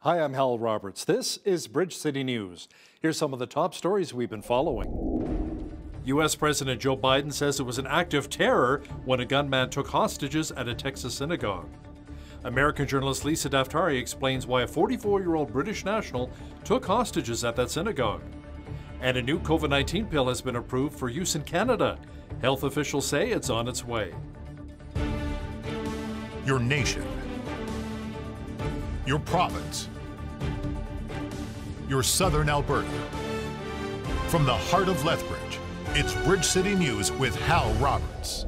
Hi, I'm Hal Roberts. This is Bridge City News. Here's some of the top stories we've been following. U.S. President Joe Biden says it was an act of terror when a gunman took hostages at a Texas synagogue. American journalist Lisa Daftari explains why a 44-year-old British national took hostages at that synagogue. And a new COVID-19 pill has been approved for use in Canada. Health officials say it's on its way. Your nation, your province, your southern Alberta. From the heart of Lethbridge, it's Bridge City News with Hal Roberts.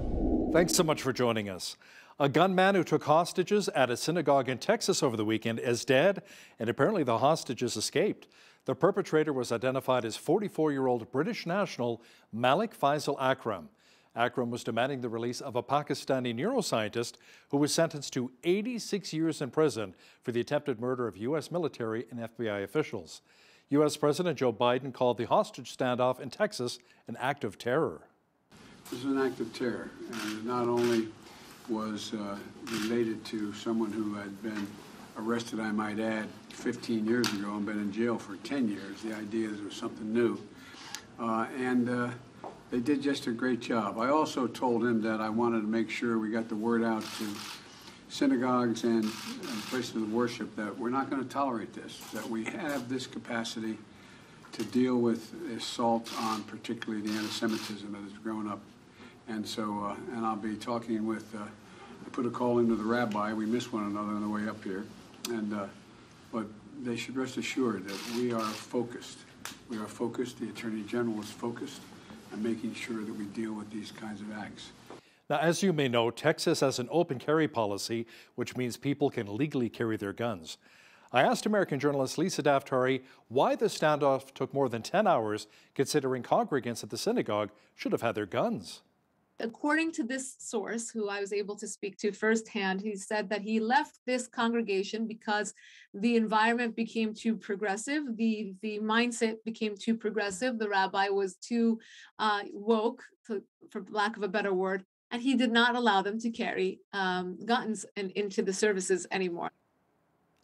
Thanks so much for joining us. A gunman who took hostages at a synagogue in Texas over the weekend is dead, and apparently the hostages escaped. The perpetrator was identified as 44-year-old British national Malik Faisal Akram. Akram was demanding the release of a Pakistani neuroscientist who was sentenced to 86 years in prison for the attempted murder of U.S. military and FBI officials. U.S. President Joe Biden called the hostage standoff in Texas an act of terror. This is an act of terror, and it not only was related to someone who had been arrested, I might add, 15 years ago and been in jail for 10 years. The idea is it was something new. They did just a great job. I also told him that I wanted to make sure we got the word out to synagogues and places of worship that we're not going to tolerate this, that we have this capacity to deal with assault on particularly the anti-Semitism that has grown up. And so, and I'll be talking with, I put a call into the rabbi. We missed one another on the way up here. But they should rest assured that we are focused. We are focused. The Attorney General is focused on making sure that we deal with these kinds of acts. Now, as you may know, Texas has an open carry policy, which means people can legally carry their guns. I asked American journalist Lisa Daftari why the standoff took more than 10 hours, considering congregants at the synagogue should have had their guns. According to this source, who I was able to speak to firsthand, he said that he left this congregation because the environment became too progressive, the mindset became too progressive, the rabbi was too woke, for lack of a better word, and he did not allow them to carry guns into the services anymore.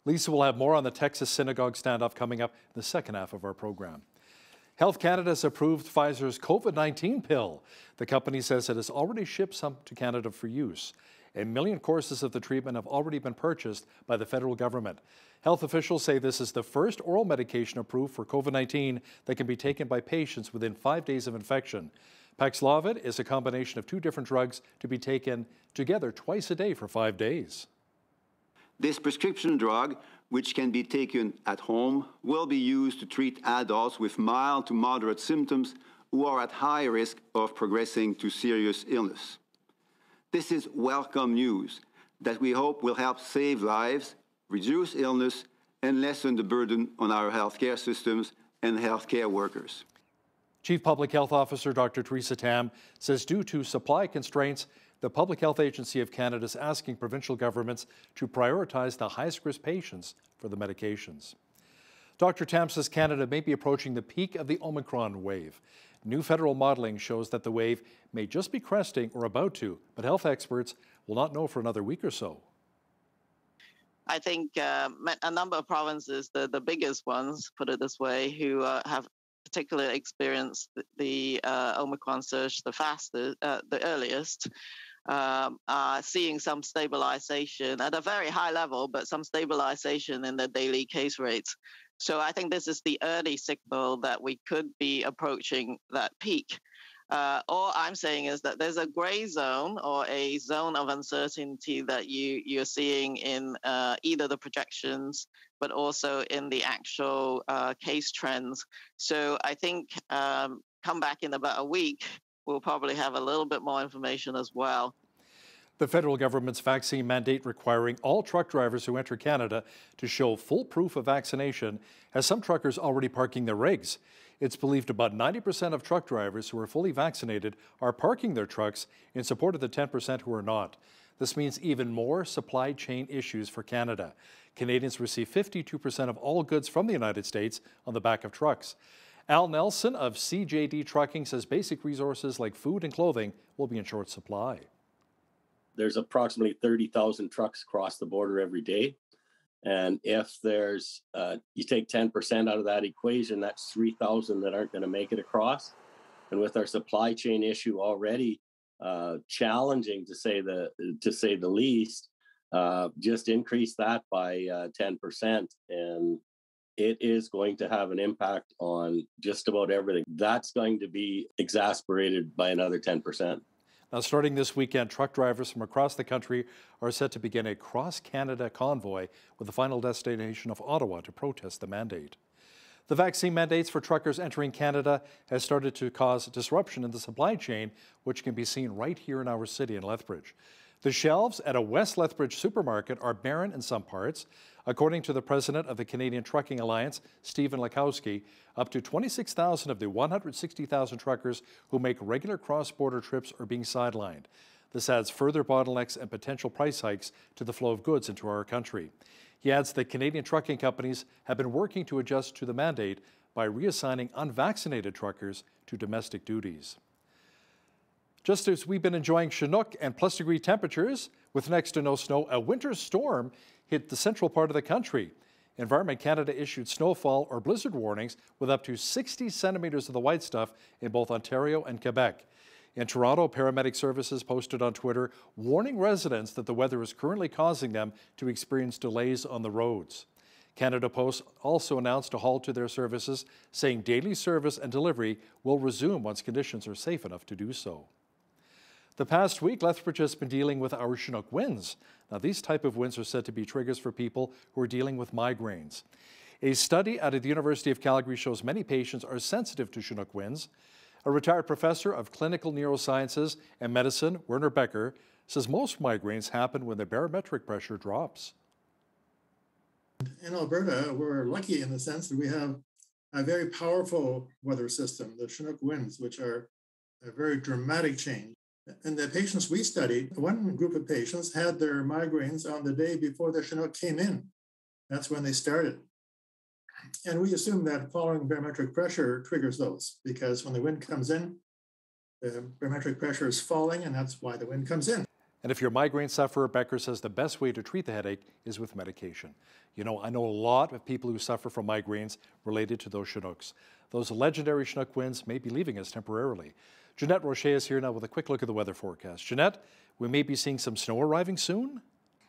Lisa will have more on the Texas synagogue standoff coming up in the second half of our program. Health Canada has approved Pfizer's COVID-19 pill. The company says it has already shipped some to Canada for use. 1 million courses of the treatment have already been purchased by the federal government. Health officials say this is the first oral medication approved for COVID-19 that can be taken by patients within 5 days of infection. Paxlovid is a combination of 2 different drugs to be taken together twice a day for 5 days. This prescription drug, which can be taken at home, will be used to treat adults with mild to moderate symptoms who are at high risk of progressing to serious illness. This is welcome news that we hope will help save lives, reduce illness, and lessen the burden on our healthcare systems and healthcare workers. Chief Public Health Officer Dr. Theresa Tam says due to supply constraints, the Public Health Agency of Canada is asking provincial governments to prioritize the highest-risk patients for the medications. Dr. Tam says Canada may be approaching the peak of the Omicron wave. New federal modeling shows that the wave may just be cresting or about to, but health experts will not know for another week or so. I think a number of provinces, the biggest ones, put it this way, who have particularly experienced the Omicron surge the earliest, are seeing some stabilization at a very high level, but some stabilization in the daily case rates. So I think this is the early signal that we could be approaching that peak. All I'm saying is that there's a gray zone or a zone of uncertainty that you're seeing in either the projections, but also in the actual case trends. So I think come back in about a week, we'll probably have a little bit more information as well. The federal government's vaccine mandate requiring all truck drivers who enter Canada to show full proof of vaccination has some truckers already parking their rigs. It's believed about 90% of truck drivers who are fully vaccinated are parking their trucks in support of the 10% who are not. This means even more supply chain issues for Canada. Canadians receive 52% of all goods from the United States on the back of trucks. Al Nelson of CJD Trucking says basic resources like food and clothing will be in short supply. There's approximately 30,000 trucks cross the border every day. And if there's, you take 10% out of that equation, that's 3,000 that aren't going to make it across. And with our supply chain issue already challenging to say the least, just increase that by 10%, and it is going to have an impact on just about everything. That's going to be exasperated by another 10%. Now, starting this weekend, truck drivers from across the country are set to begin a cross-Canada convoy with the final destination of Ottawa to protest the mandate. The vaccine mandates for truckers entering Canada has started to cause disruption in the supply chain, which can be seen right here in our city in Lethbridge. The shelves at a West Lethbridge supermarket are barren in some parts. According to the president of the Canadian Trucking Alliance, Stephen Lakowski, up to 26,000 of the 160,000 truckers who make regular cross-border trips are being sidelined. This adds further bottlenecks and potential price hikes to the flow of goods into our country. He adds that Canadian trucking companies have been working to adjust to the mandate by reassigning unvaccinated truckers to domestic duties. Just as we've been enjoying Chinook and plus-degree temperatures with next to no snow, a winter storm hit the central part of the country. Environment Canada issued snowfall or blizzard warnings with up to 60 centimeters of the white stuff in both Ontario and Quebec. In Toronto, paramedic services posted on Twitter warning residents that the weather is currently causing them to experience delays on the roads. Canada Post also announced a halt to their services, saying daily service and delivery will resume once conditions are safe enough to do so. The past week, Lethbridge has been dealing with our Chinook winds. Now, these type of winds are said to be triggers for people who are dealing with migraines. A study out of the University of Calgary shows many patients are sensitive to Chinook winds. A retired professor of clinical neurosciences and medicine, Werner Becker, says most migraines happen when the barometric pressure drops. In Alberta, we're lucky in the sense that we have a very powerful weather system, the Chinook winds, which are a very dramatic change. And the patients we studied, one group of patients had their migraines on the day before the Chinook came in. That's when they started. And we assume that following barometric pressure triggers those, because when the wind comes in, the barometric pressure is falling, and that's why the wind comes in. And if you're a migraine sufferer, Becker says the best way to treat the headache is with medication. You know, I know a lot of people who suffer from migraines related to those Chinooks. Those legendary Chinook winds may be leaving us temporarily. Jeanette Rocher is here now with a quick look at the weather forecast. Jeanette, we may be seeing some snow arriving soon?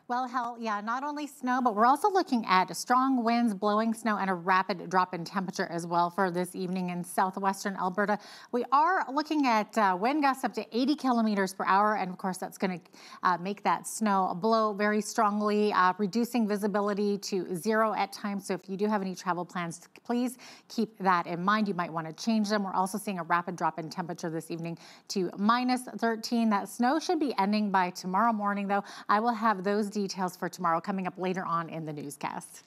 Well, yeah, not only snow, but we're also looking at strong winds, blowing snow, and a rapid drop in temperature as well for this evening in southwestern Alberta. We are looking at wind gusts up to 80 kilometers per hour, and of course that's going to make that snow blow very strongly, reducing visibility to 0 at times. So if you do have any travel plans, please keep that in mind. You might want to change them. We're also seeing a rapid drop in temperature this evening to -13. That snow should be ending by tomorrow morning, though. I will have those details for tomorrow coming up later on in the newscast.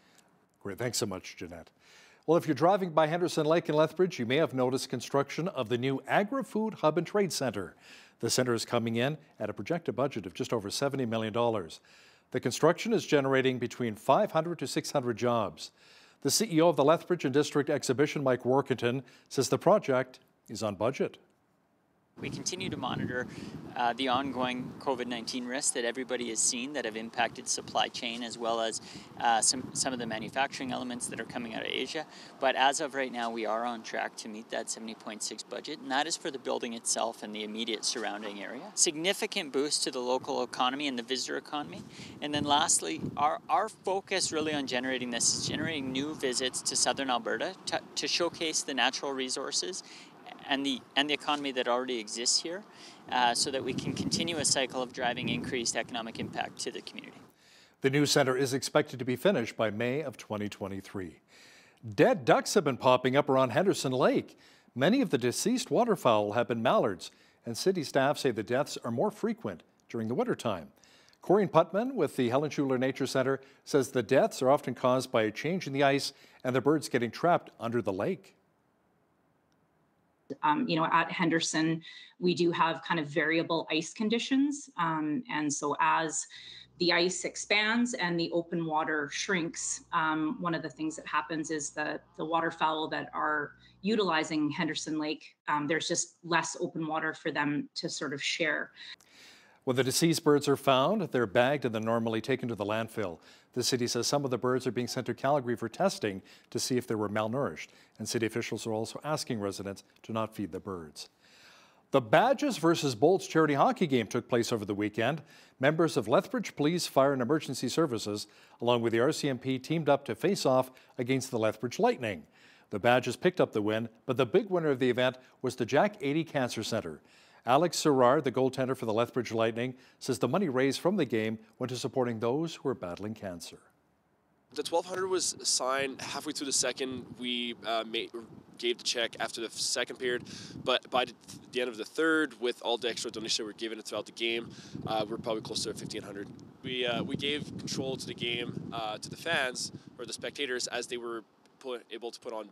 Great. Thanks so much, Jeanette. Well, if you're driving by Henderson Lake in Lethbridge, you may have noticed construction of the new Agri-Food Hub and Trade Center. The center is coming in at a projected budget of just over $70 million. The construction is generating between 500 to 600 jobs. The CEO of the Lethbridge and District Exhibition, Mike Workington, says the project is on budget. We continue to monitor the ongoing COVID-19 risks that everybody has seen that have impacted supply chain, as well as some of the manufacturing elements that are coming out of Asia. But as of right now, we are on track to meet that 70.6 budget, and that is for the building itself and the immediate surrounding area. Significant boost to the local economy and the visitor economy. And then lastly, our focus really on generating this is generating new visits to southern Alberta to showcase the natural resources and the economy that already exists here, so that we can continue a cycle of driving increased economic impact to the community. The new center is expected to be finished by May of 2023. Dead ducks have been popping up around Henderson Lake. Many of the deceased waterfowl have been mallards, and city staff say the deaths are more frequent during the wintertime. Corrine Putman with the Helen Schuler Nature Center says the deaths are often caused by a change in the ice and the birds getting trapped under the lake. At Henderson, we do have kind of variable ice conditions. And so as the ice expands and the open water shrinks, one of the things that happens is that the waterfowl that are utilizing Henderson Lake, there's just less open water for them to sort of share. When the deceased birds are found, they're bagged and then normally taken to the landfill. The city says some of the birds are being sent to Calgary for testing to see if they were malnourished, and city officials are also asking residents to not feed the birds. The Badges versus Bolts charity hockey game took place over the weekend. Members of Lethbridge Police, Fire and Emergency Services, along with the RCMP, teamed up to face off against the Lethbridge Lightning. The Badges picked up the win, but the big winner of the event was the Jack 80 Cancer Centre. Alex Serrard, the goaltender for the Lethbridge Lightning, says the money raised from the game went to supporting those who are battling cancer. The 1,200 was signed halfway through the second. We gave the check after the second period, but by the end of the third, with all the extra donations that were given throughout the game, we're probably closer to 1,500. We gave control to the game to the fans or the spectators as they were able to put on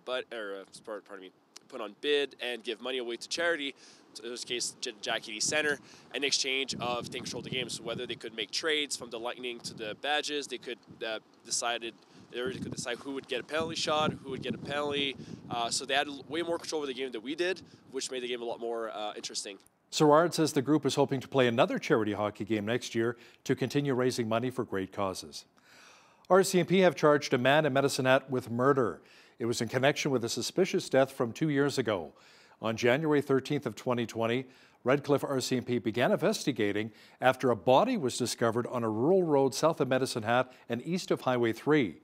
bid and give money away to charity. In this case, Jack 80 Center, in exchange of taking control of the game. So whether they could make trades from the Lightning to the Badges, they could decide who would get a penalty shot, who would get a penalty. So they had way more control over the game than we did, which made the game a lot more interesting. Serrard says the group is hoping to play another charity hockey game next year to continue raising money for great causes. RCMP have charged a man in Medicine Hat with murder. It was in connection with a suspicious death from 2 years ago. On January 13th of 2020, Redcliffe RCMP began investigating after a body was discovered on a rural road south of Medicine Hat and east of Highway 3.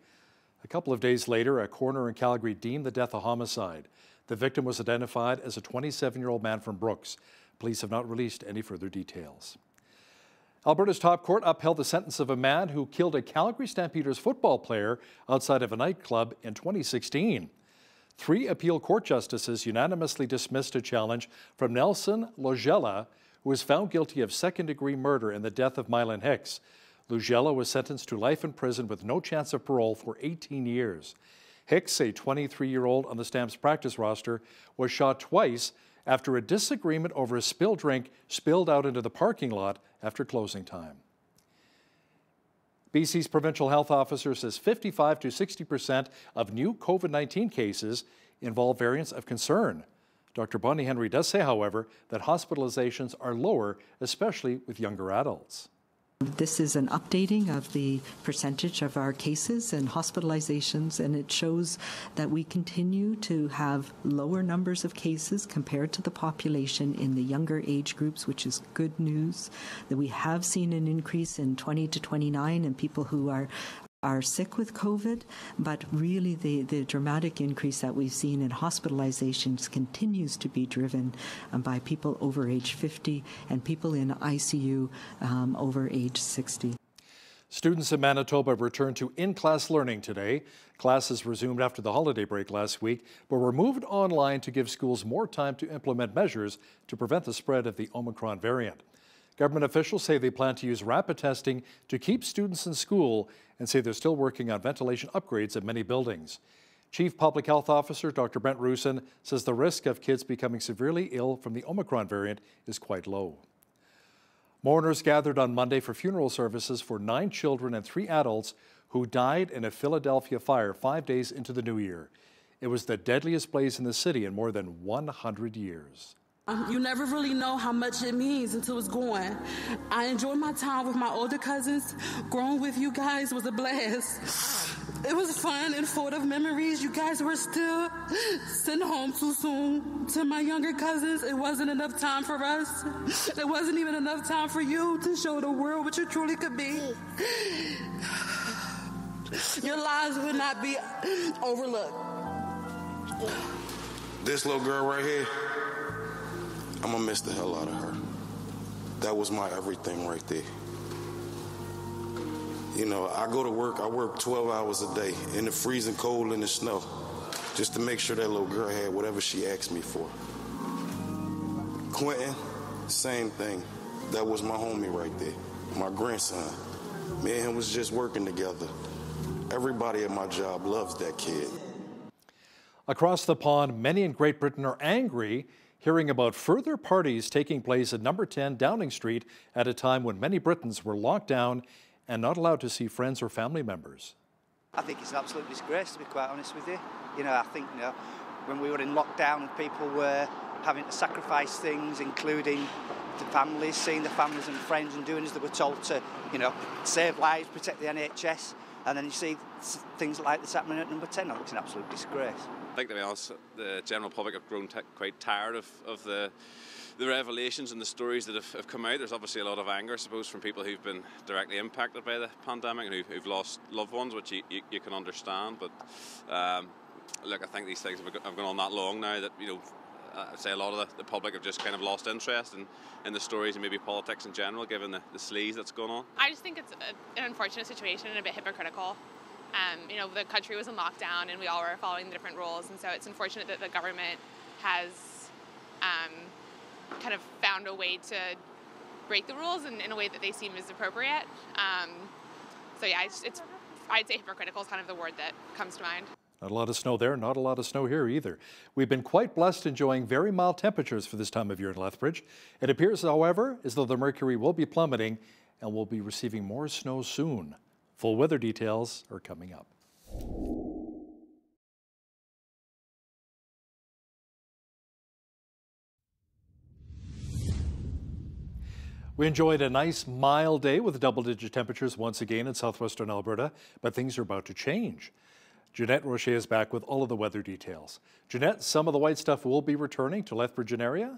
A couple of days later, a coroner in Calgary deemed the death a homicide. The victim was identified as a 27-year-old man from Brooks. Police have not released any further details. Alberta's top court upheld the sentence of a man who killed a Calgary Stampeders football player outside of a nightclub in 2016. 3 appeal court justices unanimously dismissed a challenge from Nelson Logella, who was found guilty of second-degree murder in the death of Mylan Hicks. Logella was sentenced to life in prison with no chance of parole for 18 years. Hicks, a 23-year-old on the Stamps practice roster, was shot twice after a disagreement over a spilled drink spilled out into the parking lot after closing time. BC's provincial health officer says 55 to 60% of new COVID-19 cases involve variants of concern. Dr. Bonnie Henry does say, however, that hospitalizations are lower, especially with younger adults. This is an updating of the percentage of our cases and hospitalizations, and it shows that we continue to have lower numbers of cases compared to the population in the younger age groups, which is good news. That we have seen an increase in 20 to 29 and people who are sick with COVID, but really the dramatic increase that we've seen in hospitalizations continues to be driven by people over age 50 and people in ICU over age 60. Students in Manitoba returned to in-class learning today. Classes resumed after the holiday break last week, but were moved online to give schools more time to implement measures to prevent the spread of the Omicron variant. Government officials say they plan to use rapid testing to keep students in school and say they're still working on ventilation upgrades at many buildings. Chief Public Health Officer Dr. Brent Rusin says the risk of kids becoming severely ill from the Omicron variant is quite low. Mourners gathered on Monday for funeral services for 9 children and 3 adults who died in a Philadelphia fire 5 days into the new year. It was the deadliest blaze in the city in more than 100 years. You never really know how much it means until it's gone. I enjoyed my time with my older cousins. Growing with you guys was a blast. It was fun and full of memories. You guys were still sent home too soon. To my younger cousins, it wasn't enough time for us. It wasn't even enough time for you to show the world what you truly could be. Your lives would not be overlooked. This little girl right here, I'm gonna miss the hell out of her. That was my everything right there. You know, I go to work, I work 12 hours a day in the freezing cold and the snow, just to make sure that little girl had whatever she asked me for. Quentin, same thing. That was my homie right there, my grandson. Me and him was just working together. Everybody at my job loves that kid. Across the pond, many in Great Britain are angry hearing about further parties taking place at number 10 Downing Street at a time when many Britons were locked down and not allowed to see friends or family members. I think it's an absolute disgrace, to be quite honest with you. You know, I think, when we were in lockdown and people were having to sacrifice things, including the families, seeing the families and friends and doing as they were told to, you know, save lives, protect the NHS, and then you see things like this happening at number 10. It's an absolute disgrace. I think, to be honest, the general public have grown quite tired of the revelations and the stories that have come out. There's obviously a lot of anger, I suppose, from people who've been directly impacted by the pandemic and who've lost loved ones, which you can understand. But look, I think these things have gone on that long now that, you know, I'd say a lot of the public have just kind of lost interest in the stories and maybe politics in general, given the sleaze that's going on. I just think it's an unfortunate situation and a bit hypocritical. You know, the country was in lockdown and we all were following the different rules, and so it's unfortunate that the government has kind of found a way to break the rules in a way that they seem is appropriate. So yeah, I'd say hypocritical is kind of the word that comes to mind. Not a lot of snow there, not a lot of snow here either. We've been quite blessed enjoying very mild temperatures for this time of year in Lethbridge. It appears, however, as though the mercury will be plummeting and we'll be receiving more snow soon. Full weather details are coming up. We enjoyed a nice mild day with double-digit temperatures once again in southwestern Alberta, but things are about to change. Jeanette Rocher is back with all of the weather details. Jeanette, some of the white stuff will be returning to Lethbridge and area?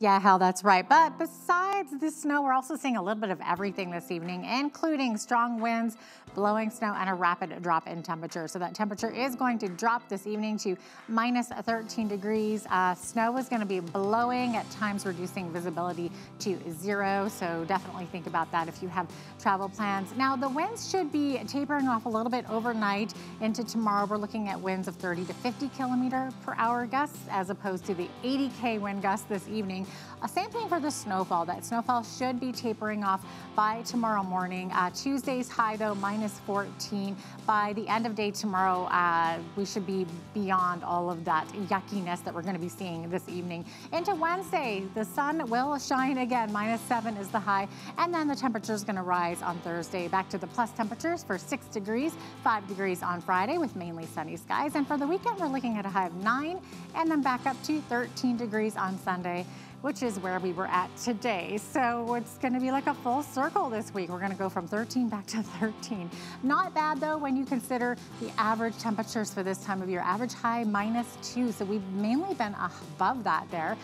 Yeah, Hal, that's right. But besides the snow, we're also seeing a little bit of everything this evening, including strong winds, blowing snow, and a rapid drop in temperature. So that temperature is going to drop this evening to minus 13 degrees. Snow is going to be blowing, at times reducing visibility to 0. So definitely think about that if you have travel plans. Now, the winds should be tapering off a little bit overnight into tomorrow. We're looking at winds of 30 to 50 kilometer per hour gusts, as opposed to the 80K wind gusts this evening. Same thing for the snowfall. That snowfall should be tapering off by tomorrow morning. Tuesday's high, though, minus 14. By the end of day tomorrow, we should be beyond all of that yuckiness that we're going to be seeing this evening. Into Wednesday, the sun will shine again. Minus 7 is the high. And then the temperature is going to rise on Thursday. Back to the plus temperatures for 6 degrees, 5 degrees on Friday with mainly sunny skies. And for the weekend, we're looking at a high of 9 and then back up to 13 degrees on Sunday, which is where we were at today. So it's going to be like a full circle this week. We're going to go from 13 back to 13. Not bad, though, when you consider the average temperatures for this time of year. Average high, minus 2. So we've mainly been above that there.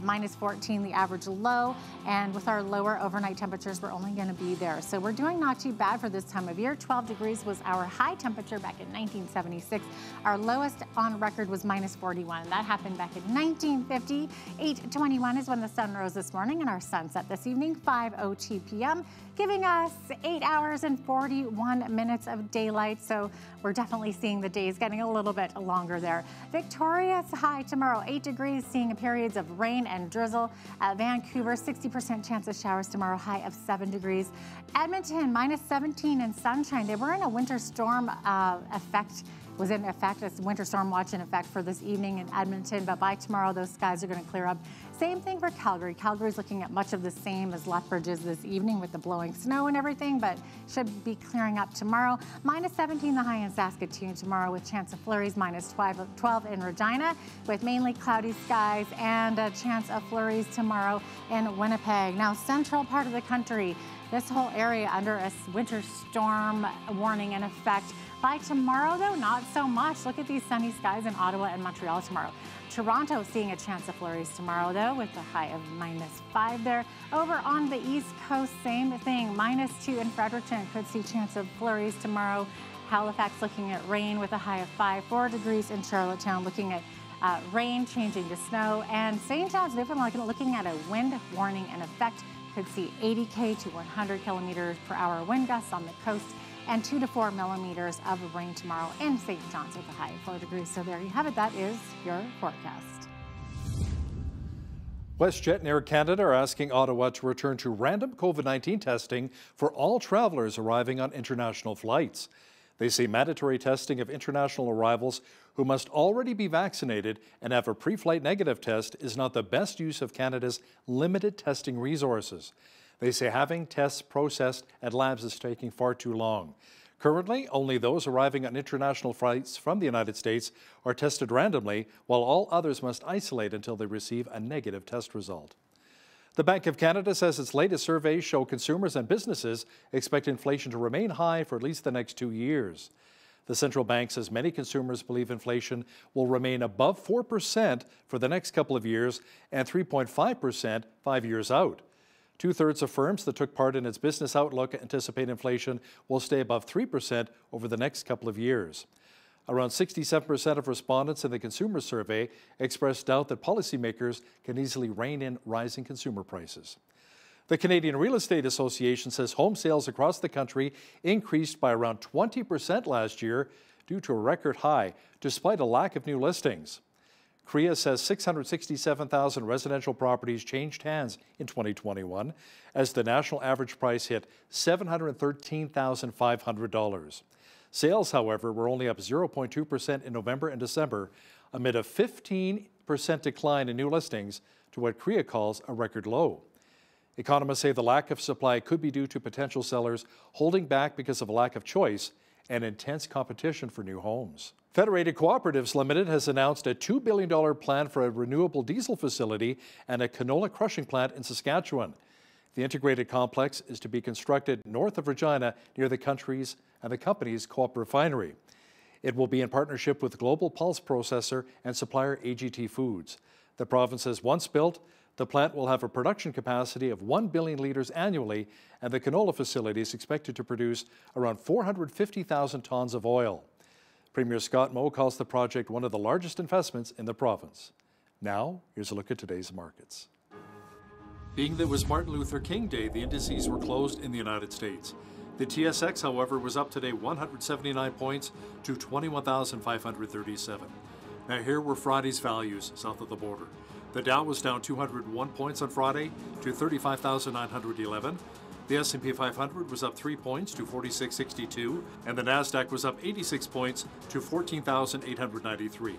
Minus 14, the average low. And with our lower overnight temperatures, we're only going to be there. So we're doing not too bad for this time of year. 12 degrees was our high temperature back in 1976. Our lowest on record was minus 41. That happened back in 1950. 8:21 is when the sun rose this morning, and our sunset this evening, 5:02 p.m., giving us 8 hours and 41 minutes of daylight. So we're definitely seeing the days getting a little bit longer there. Victoria's high tomorrow, 8 degrees, seeing periods of rain and drizzle. Vancouver, 60% chance of showers tomorrow, high of 7 degrees. Edmonton, minus 17 and sunshine. They were in a winter storm was in effect, as winter storm watch in effect for this evening in Edmonton, but by tomorrow those skies are going to clear up. Same thing for Calgary. Calgary's looking at much of the same as Lethbridge is this evening with the blowing snow and everything, but should be clearing up tomorrow. Minus 17 the high in Saskatoon tomorrow with chance of flurries. Minus 12 in Regina with mainly cloudy skies and a chance of flurries tomorrow in Winnipeg. Now, central part of the country, this whole area under a winter storm warning in effect. By tomorrow, though, not so much. Look at these sunny skies in Ottawa and Montreal tomorrow. Toronto seeing a chance of flurries tomorrow, though, with a high of minus 5 there. Over on the East Coast, same thing. Minus 2 in Fredericton. Could see chance of flurries tomorrow. Halifax looking at rain with a high of 5. 4 degrees in Charlottetown looking at rain changing to snow. And St. John's Newfoundland looking at a wind warning in effect. Could see 80K to 100 kilometers per hour wind gusts on the coast, and 2 to 4 millimeters of rain tomorrow in St. John's with a high of 4 degrees. So there you have it. That is your forecast. WestJet and Air Canada are asking Ottawa to return to random COVID-19 testing for all travelers arriving on international flights. They say mandatory testing of international arrivals who must already be vaccinated and have a pre-flight negative test is not the best use of Canada's limited testing resources. They say having tests processed at labs is taking far too long. Currently, only those arriving on international flights from the United States are tested randomly, while all others must isolate until they receive a negative test result. The Bank of Canada says its latest surveys show consumers and businesses expect inflation to remain high for at least the next 2 years. The central bank says many consumers believe inflation will remain above 4% for the next couple of years and 3.5% 5 years out. 2/3 of firms that took part in its business outlook anticipate inflation will stay above 3% over the next couple of years. Around 67% of respondents in the consumer survey expressed doubt that policymakers can easily rein in rising consumer prices. The Canadian Real Estate Association says home sales across the country increased by around 20% last year due to a record high, despite a lack of new listings. CREA says 667,000 residential properties changed hands in 2021 as the national average price hit $713,500. Sales, however, were only up 0.2% in November and December amid a 15% decline in new listings to what CREA calls a record low. Economists say the lack of supply could be due to potential sellers holding back because of a lack of choice and intense competition for new homes. Federated Cooperatives Limited has announced a $2 billion plan for a renewable diesel facility and a canola crushing plant in Saskatchewan. The integrated complex is to be constructed north of Regina near the company's co-op refinery. It will be in partnership with global pulse processor and supplier AGT Foods. The province says once built, the plant will have a production capacity of 1 billion litres annually, and the canola facility is expected to produce around 450,000 tonnes of oil. Premier Scott Moe calls the project one of the largest investments in the province. Now, here's a look at today's markets. Being that it was Martin Luther King Day, the indices were closed in the United States. The TSX, however, was up today 179 points to 21,537. Now here were Friday's values south of the border. The Dow was down 201 points on Friday to 35,911. The S&P 500 was up 3 points to 4662, and the Nasdaq was up 86 points to 14,893.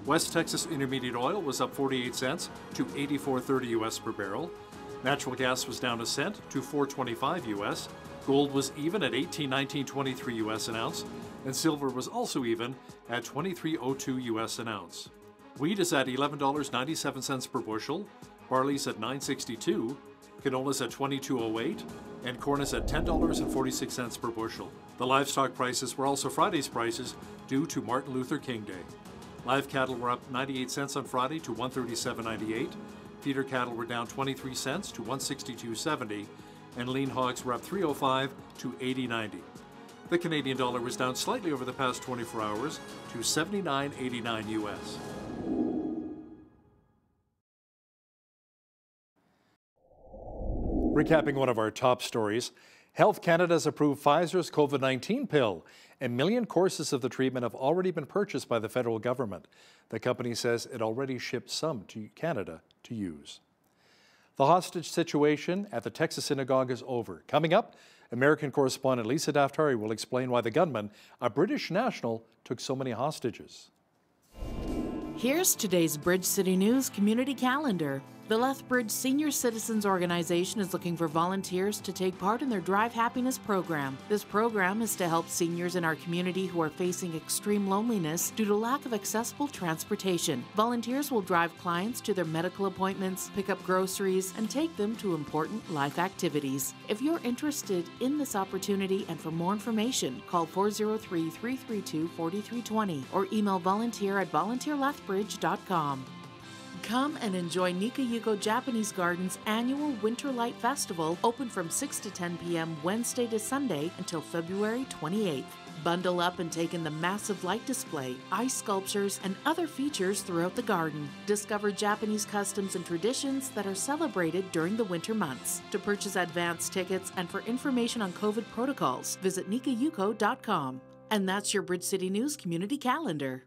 West Texas Intermediate Oil was up 48 cents to 84.30 US per barrel. Natural gas was down a cent to 4.25 US. Gold was even at 18.1923 US an ounce, and silver was also even at 23.02 US an ounce. Wheat is at $11.97 per bushel, barley's at $9.62, canola's at $22.08, and corn is at $10.46 per bushel. The livestock prices were also Friday's prices due to Martin Luther King Day. Live cattle were up 98 cents on Friday to $137.98. Feeder cattle were down 23 cents to $162.70, and lean hogs were up 3.05 to $80.90. The Canadian dollar was down slightly over the past 24 hours to 79.89 US. Recapping one of our top stories, Health Canada has approved Pfizer's COVID-19 pill. 1 million courses of the treatment have already been purchased by the federal government. The company says it already shipped some to Canada to use. The hostage situation at the Texas synagogue is over. Coming up, American correspondent Lisa Daftari will explain why the gunman, a British national, took so many hostages. Here's today's Bridge City News community calendar. The Lethbridge Senior Citizens Organization is looking for volunteers to take part in their Drive Happiness program. This program is to help seniors in our community who are facing extreme loneliness due to lack of accessible transportation. Volunteers will drive clients to their medical appointments, pick up groceries, and take them to important life activities. If you're interested in this opportunity and for more information, call 403-332-4320 or email volunteer@volunteerlethbridge.com. Come and enjoy Nikayuko Japanese Garden's annual Winter Light Festival, open from 6 to 10 p.m. Wednesday to Sunday until February 28th. Bundle up and take in the massive light display, ice sculptures, and other features throughout the garden. Discover Japanese customs and traditions that are celebrated during the winter months. To purchase advance tickets and for information on COVID protocols, visit nikayuko.com. And that's your Bridge City News community calendar.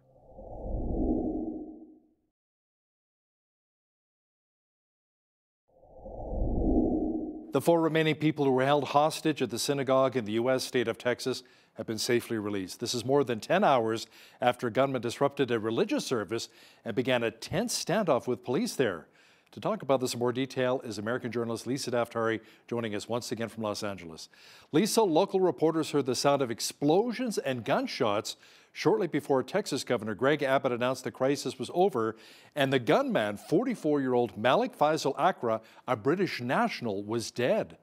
The 4 remaining people who were held hostage at the synagogue in the U.S. state of Texas have been safely released. This is more than 10 hours after a gunman disrupted a religious service and began a tense standoff with police there. To talk about this in more detail is American journalist Lisa Daftari, joining us once again from Los Angeles. Lisa, local reporters heard the sound of explosions and gunshots shortly before Texas Governor Greg Abbott announced the crisis was over, and the gunman, 44-year-old Malik Faisal Akra, a British national, was dead.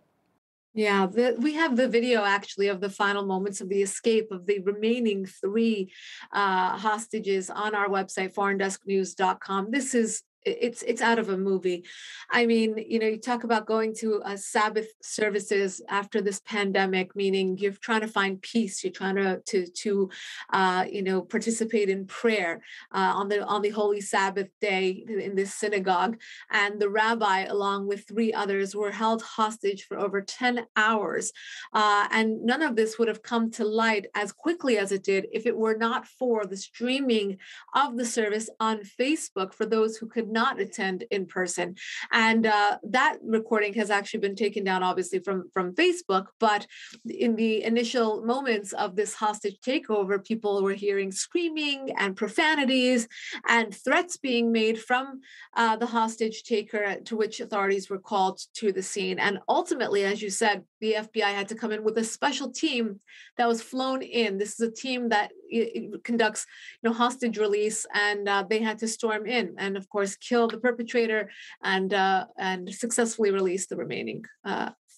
Yeah, we have the video actually of the final moments of the escape of the remaining 3 hostages on our website, foreigndesknews.com. This is it's out of a movie. I mean, you talk about going to Sabbath services after this pandemic, meaning you're trying to find peace. You're trying to participate in prayer on the Holy Sabbath day in this synagogue. And the rabbi, along with 3 others, were held hostage for over 10 hours. And none of this would have come to light as quickly as it did if it were not for the streaming of the service on Facebook for those who could not attend in person. And that recording has actually been taken down, obviously, from Facebook. But in the initial moments of this hostage takeover, people were hearing screaming and profanities and threats being made from the hostage taker, to which authorities were called to the scene. And ultimately, as you said, the FBI had to come in with a special team that was flown in. This is a team that conducts, hostage release, and they had to storm in and, of course, kill the perpetrator and successfully release the remaining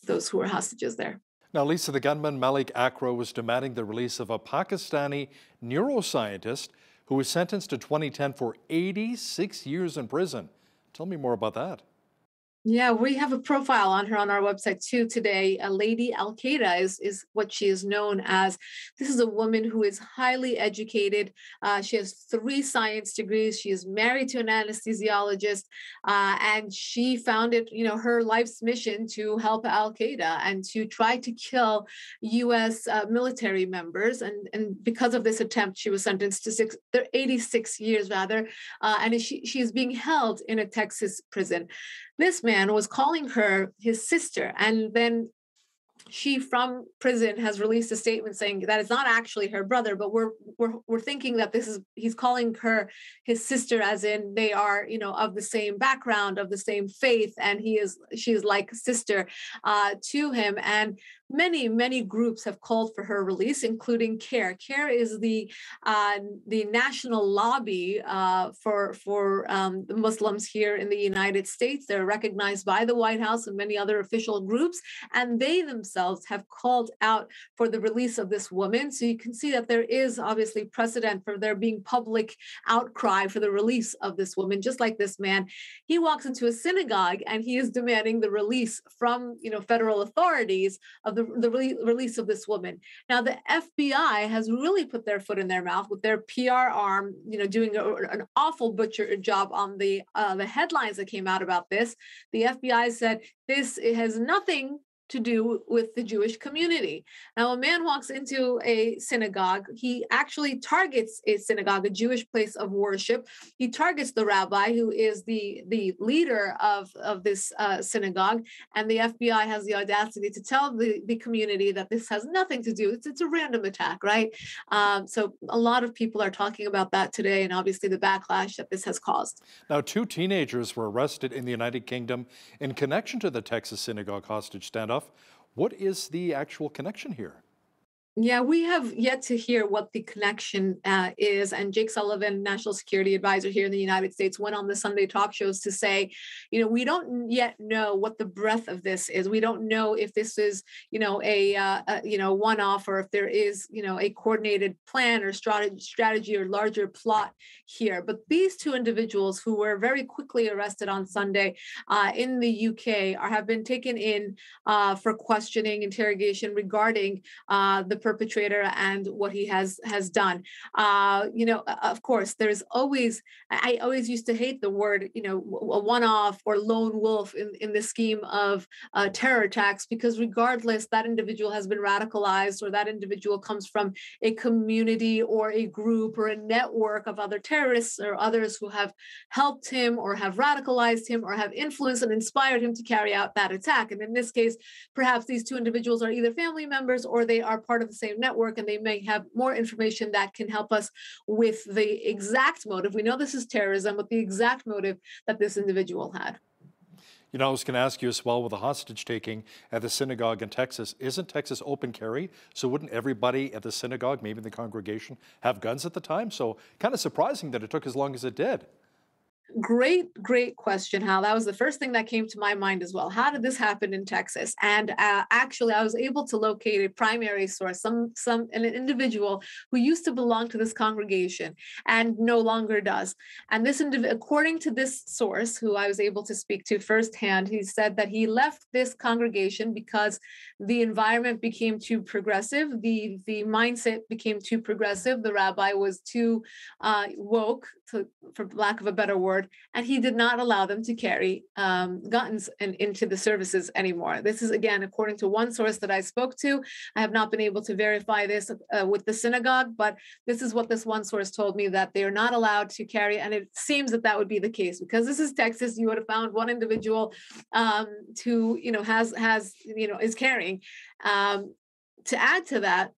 those who were hostages there. Now, Lisa, the gunman Malik Akra was demanding the release of a Pakistani neuroscientist who was sentenced to 2010 for 86 years in prison. Tell me more about that. Yeah, we have a profile on her on our website too today. Lady Al-Qaeda is what she is known as. This is a woman who is highly educated. She has 3 science degrees. She is married to an anesthesiologist, and she found it, her life's mission to help Al-Qaeda and to try to kill U.S. military members. And because of this attempt, she was sentenced to 86 years rather, and she is being held in a Texas prison. This man was calling her his sister, and then she, from prison, has released a statement saying that it's not actually her brother, but we're thinking that he's calling her his sister, as in they are, of the same background, of the same faith, and she is like sister to him. And many groups have called for her release, including CARE. CARE is the national lobby for the Muslims here in the United States. They're recognized by the White House and many other official groups, and they themselves have called out for the release of this woman. So you can see that there is obviously precedent for there being public outcry for the release of this woman. Just like this man, he walks into a synagogue and he is demanding the release from federal authorities of the release of this woman. Now, the FBI has really put their foot in their mouth with their PR arm, doing an awful butcher job on the headlines that came out about this. The FBI said it has nothing to do with the Jewish community. Now, a man walks into a synagogue. He actually targets a synagogue, a Jewish place of worship. He targets the rabbi, who is the leader of this synagogue. And the FBI has the audacity to tell the community that this has nothing to do. It's a random attack, right? So a lot of people are talking about that today, and obviously the backlash that this has caused. Now, 2 teenagers were arrested in the United Kingdom in connection to the Texas synagogue hostage standoff. What is the actual connection here? Yeah, we have yet to hear what the connection is. And Jake Sullivan, National Security Advisor here in the United States, went on the Sunday talk shows to say, we don't yet know what the breadth of this is. We don't know if this is, a one-off, or if there is, a coordinated plan or strategy or larger plot here. But these 2 individuals who were very quickly arrested on Sunday in the UK have been taken in for questioning, interrogation regarding the perpetrator and what he has done. Of course, there's always, I always used to hate the word, a one-off or lone wolf in the scheme of terror attacks, because regardless, that individual has been radicalized, or that individual comes from a community or a group or a network of other terrorists or others who have helped him or have radicalized him or have influenced and inspired him to carry out that attack. And in this case, perhaps these 2 individuals are either family members or they are part of the same network, and they may have more information that can help us with the exact motive. We know this is terrorism, but the exact motive that this individual had. You know, I was going to ask you as well with the hostage taking at the synagogue in Texas. Isn't Texas open carry? So wouldn't everybody at the synagogue, maybe the congregation, have guns at the time? So kind of surprising that it took as long as it did. Great question, Hal. That was the first thing that came to my mind as well. How did this happen in Texas? And actually, I was able to locate a primary source, an individual who used to belong to this congregation and no longer does. And this according to this source, who I was able to speak to firsthand, he said that he left this congregation because the environment became too progressive, the mindset became too progressive. The rabbi was too woke, for lack of a better word, and he did not allow them to carry guns into the services anymore. This is, again, according to one source that I spoke to. I have not been able to verify this with the synagogue, but this is what this one source told me, that they are not allowed to carry, and it seems that that would be the case because this is Texas. You would have found one individual who, is carrying. To add to that,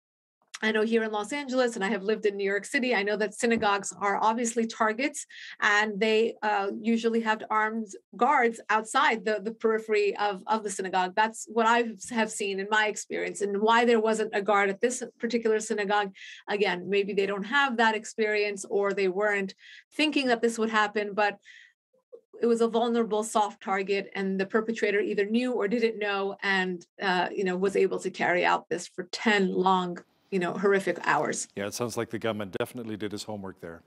I know here in Los Angeles, and I have lived in New York City, I know that synagogues are obviously targets, and they usually have armed guards outside the periphery of the synagogue. That's what I have seen in my experience. And why there wasn't a guard at this particular synagogue, again, maybe they don't have that experience or they weren't thinking that this would happen, but it was a vulnerable, soft target, and the perpetrator either knew or didn't know, and was able to carry out this for 10 long, horrific hours. Yeah, it sounds like the gunman definitely did his homework there.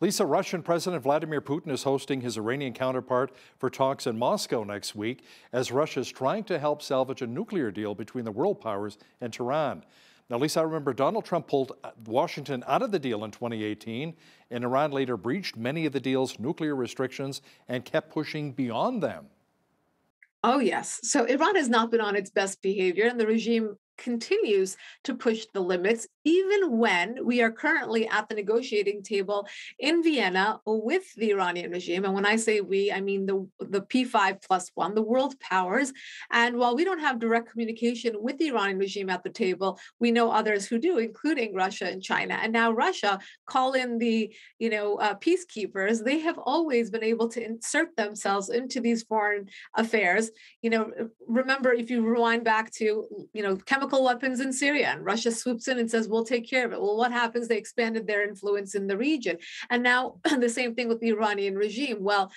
Lisa, Russian President Vladimir Putin is hosting his Iranian counterpart for talks in Moscow next week as Russia is trying to help salvage a nuclear deal between the world powers and Tehran. Now, Lisa, I remember Donald Trump pulled Washington out of the deal in 2018, and Iran later breached many of the deal's nuclear restrictions and kept pushing beyond them. Oh, yes. So Iran has not been on its best behavior, and the regime continues to push the limits, even when we are currently at the negotiating table in Vienna with the Iranian regime. And when I say we, I mean the P5+1, the world powers. And while we don't have direct communication with the Iranian regime at the table, we know others who do, including Russia and China. And now Russia call in the peacekeepers. They have always been able to insert themselves into these foreign affairs. Remember, if you rewind back to chemical weapons in Syria, and Russia swoops in and says, we'll take care of it. Well, what happens? They expanded their influence in the region. And now the same thing with the Iranian regime. Well,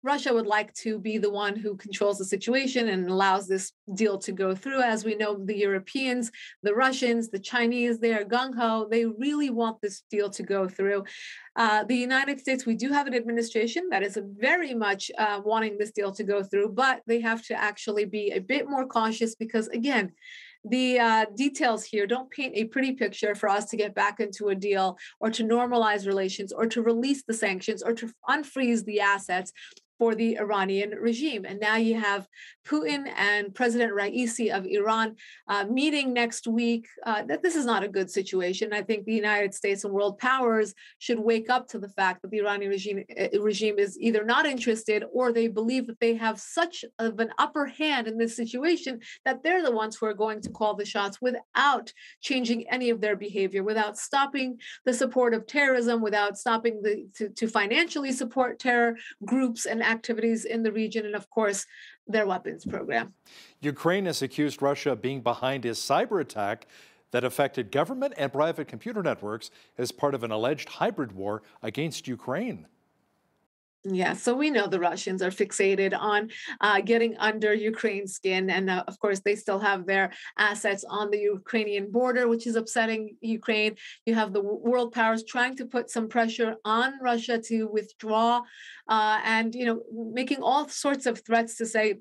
Russia would like to be the one who controls the situation and allows this deal to go through. As we know, the Europeans, the Russians, the Chinese, they are gung-ho. They really want this deal to go through. The United States, we do have an administration that is very much wanting this deal to go through, but they have to actually be a bit more cautious because, again, the details here don't paint a pretty picture for us to get back into a deal or to normalize relations or to release the sanctions or to unfreeze the assets for the Iranian regime. And now you have Putin and President Raisi of Iran meeting next week. That this is not a good situation. I think the United States and world powers should wake up to the fact that the Iranian regime is either not interested or they believe that they have such of an upper hand in this situation that they're the ones who are going to call the shots without changing any of their behavior, without stopping the support of terrorism, without stopping to financially support terror groups and activities in the region, and of course, their weapons program. Ukraine has accused Russia of being behind a cyber attack that affected government and private computer networks as part of an alleged hybrid war against Ukraine. Yeah, so we know the Russians are fixated on getting under Ukraine's skin. And of course, they still have their assets on the Ukrainian border, which is upsetting Ukraine. You have the world powers trying to put some pressure on Russia to withdraw and, making all sorts of threats to say,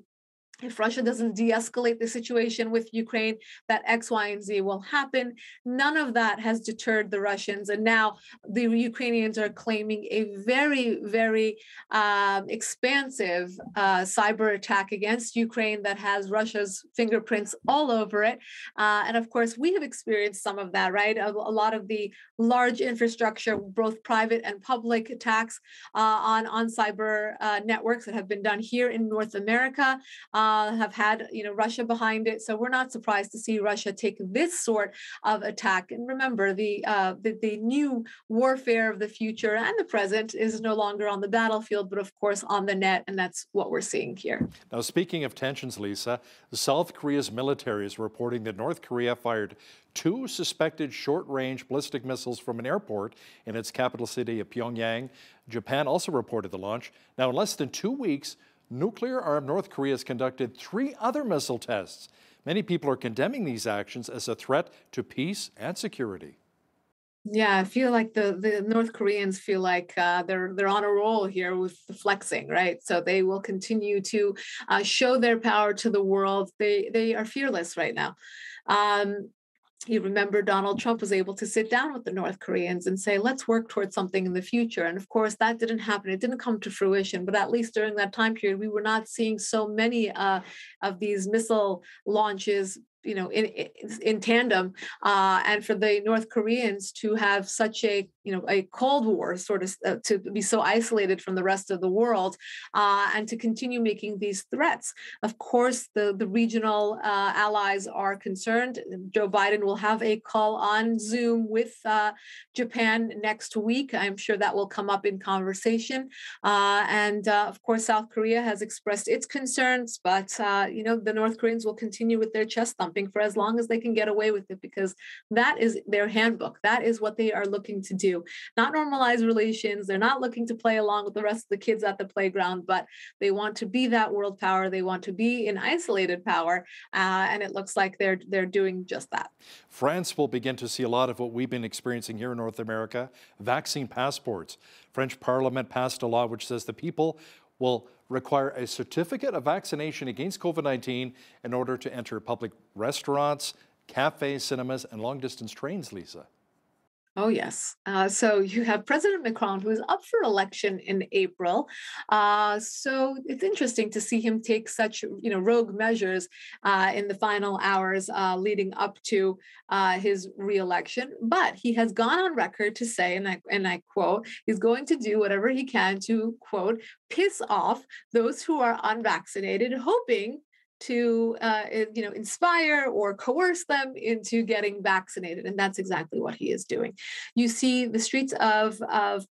if Russia doesn't de-escalate the situation with Ukraine, that X, Y, and Z will happen. None of that has deterred the Russians. And now the Ukrainians are claiming a very, very expansive cyber attack against Ukraine that has Russia's fingerprints all over it. And of course, we have experienced some of that, right? A lot of the large infrastructure, both private and public attacks on cyber networks that have been done here in North America. have had, Russia behind it. So we're not surprised to see Russia take this sort of attack. And remember, the new warfare of the future and the present is no longer on the battlefield, but of course on the net. And that's what we're seeing here. Now, speaking of tensions, Lisa, South Korea's military is reporting that North Korea fired 2 suspected short-range ballistic missiles from an airport in its capital city of Pyongyang. Japan also reported the launch. Now, in less than 2 weeks, nuclear-armed North Korea has conducted 3 other missile tests. Many people are condemning these actions as a threat to peace and security. Yeah, I feel like the North Koreans feel like they're on a roll here with the flexing, right? So they will continue to show their power to the world. They are fearless right now. You remember Donald Trump was able to sit down with the North Koreans and say, let's work towards something in the future. And of course, that didn't happen. It didn't come to fruition. But at least during that time period, we were not seeing so many of these missile launches in tandem, and for the North Koreans to have such a Cold War sort of to be so isolated from the rest of the world, and to continue making these threats. Of course, the regional allies are concerned. Joe Biden will have a call on Zoom with Japan next week. I'm sure that will come up in conversation. And of course, South Korea has expressed its concerns, but the North Koreans will continue with their chest thumping for as long as they can get away with it, because that is their handbook. That is what they are looking to do. Not normalize relations. They're not looking to play along with the rest of the kids at the playground, but they want to be that world power. They want to be an isolated power, and it looks like they're doing just that. France will begin to see a lot of what we've been experiencing here in North America, vaccine passports. French Parliament passed a law which says the people will require a certificate of vaccination against COVID-19 in order to enter public restaurants, cafes, cinemas, and long-distance trains, Lisa. Oh, yes. So you have President Macron, who is up for election in April. So it's interesting to see him take such, rogue measures in the final hours leading up to his reelection. But he has gone on record to say, and I quote, he's going to do whatever he can to, quote, piss off those who are unvaccinated, hoping to inspire or coerce them into getting vaccinated. And that's exactly what he is doing. You see the streets of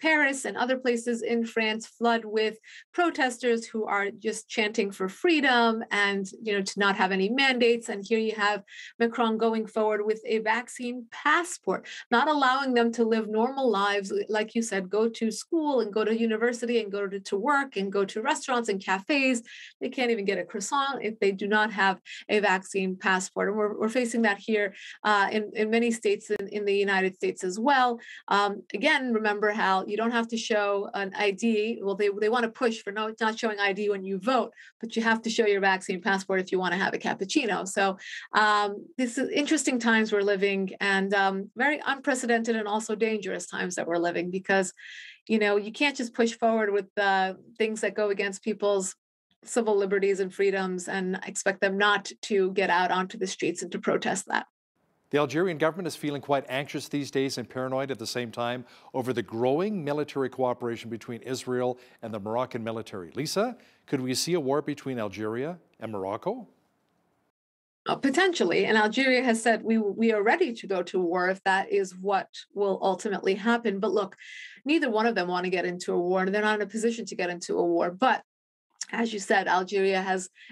Paris and other places in France flood with protesters who are just chanting for freedom and, to not have any mandates. And here you have Macron going forward with a vaccine passport, not allowing them to live normal lives. Like you said, go to school and go to university and go to work and go to restaurants and cafes. They can't even get a croissant if they do not have a vaccine passport. And we're facing that here in many states in the United States as well. Again, remember how you don't have to show an ID. Well, they want to push for not showing ID when you vote, but you have to show your vaccine passport if you want to have a cappuccino. So this is interesting times we're living, and very unprecedented and also dangerous times that we're living, because you can't just push forward with things that go against people's civil liberties and freedoms and expect them not to get out onto the streets and to protest that. The Algerian government is feeling quite anxious these days and paranoid at the same time over the growing military cooperation between Israel and the Moroccan military. Lisa, could we see a war between Algeria and Morocco? Potentially, and Algeria has said we are ready to go to war if that is what will ultimately happen. But look, neither one of them want to get into a war, and they're not in a position to get into a war. But as you said, Algeria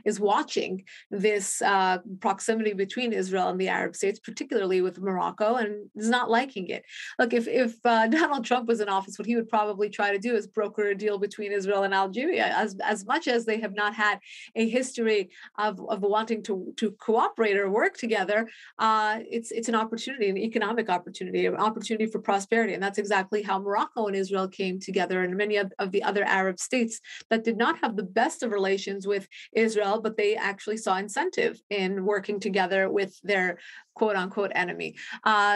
is watching this proximity between Israel and the Arab states, particularly with Morocco, and is not liking it. Look, if Donald Trump was in office, what he would probably try to do is broker a deal between Israel and Algeria. As much as they have not had a history of wanting to cooperate or work together, it's an opportunity, an economic opportunity, an opportunity for prosperity. And that's exactly how Morocco and Israel came together, and many of the other Arab states that did not have the best of relations with Israel, but they actually saw incentive in working together with their quote unquote enemy.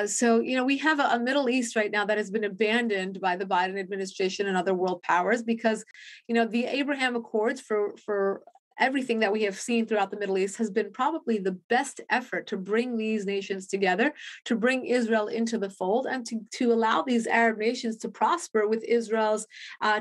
So, we have a Middle East right now that has been abandoned by the Biden administration and other world powers because, the Abraham Accords for everything that we have seen throughout the Middle East has been probably the best effort to bring these nations together, to bring Israel into the fold, and to allow these Arab nations to prosper with Israel's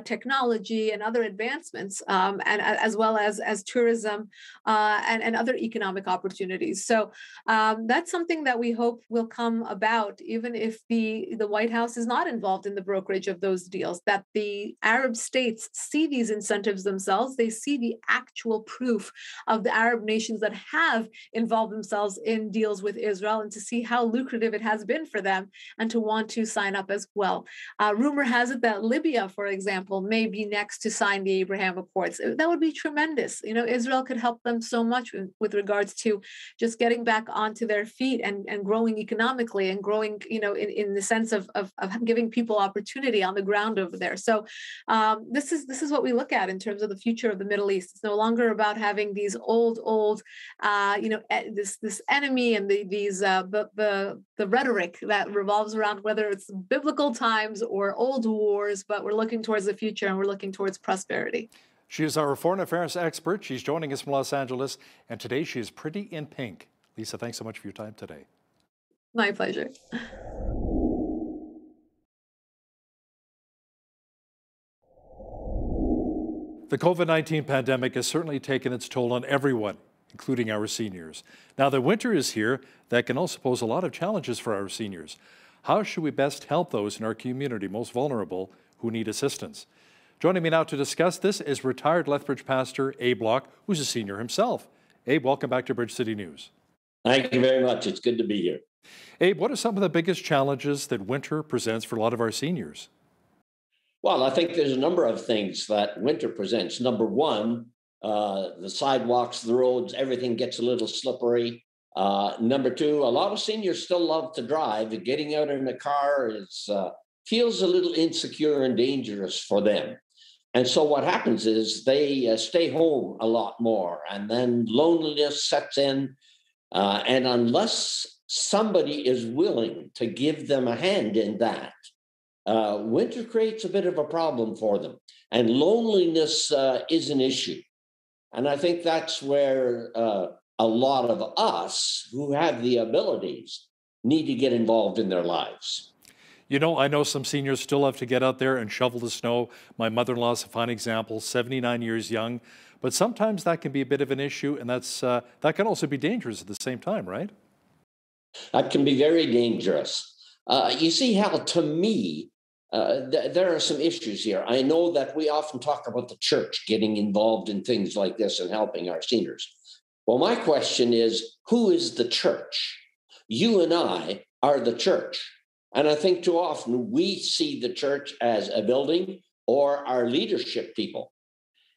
technology and other advancements, and as well as tourism and other economic opportunities. So that's something that we hope will come about, even if the White House is not involved in the brokerage of those deals, that the Arab states see these incentives themselves. They see the actual proof of the Arab nations that have involved themselves in deals with Israel, and to see how lucrative it has been for them, and to want to sign up as well. Rumor has it that Libya, for example, may be next to sign the Abraham Accords. That would be tremendous. Israel could help them so much with regards to just getting back onto their feet and growing economically, and growing, in the sense of giving people opportunity on the ground over there. So this is what we look at in terms of the future of the Middle East. It's no longer about having these old this enemy and the rhetoric that revolves around whether it's biblical times or old wars, but we're looking towards the future, and we're looking towards prosperity. She is our foreign affairs expert. She's joining us from Los Angeles, and today she is pretty in pink. Lisa, thanks so much for your time today. My pleasure. The COVID-19 pandemic has certainly taken its toll on everyone, including our seniors. Now, the winter is here. That can also pose a lot of challenges for our seniors. How should we best help those in our community most vulnerable who need assistance? Joining me now to discuss this is retired Lethbridge pastor Abe Locke, who's a senior himself. Abe, welcome back to Bridge City News. Thank you very much. It's good to be here. Abe, what are some of the biggest challenges that winter presents for a lot of our seniors? Well, I think there's a number of things that winter presents. Number one, the sidewalks, the roads, everything gets a little slippery. Number two, a lot of seniors still love to drive. Getting out in the car feels a little insecure and dangerous for them. And so what happens is they stay home a lot more, and then loneliness sets in. And unless somebody is willing to give them a hand in that, winter creates a bit of a problem for them. And loneliness is an issue. And I think that's where a lot of us who have the abilities need to get involved in their lives. I know some seniors still have to get out there and shovel the snow. My mother-in-law is a fine example, 79 years young. But sometimes that can be a bit of an issue, and that can also be dangerous at the same time, right? That can be very dangerous. You see, Hal, to me, there are some issues here. I know that we often talk about the church getting involved in things like this and helping our seniors. Well, my question is, who is the church? You and I are the church. And I think too often we see the church as a building or our leadership people.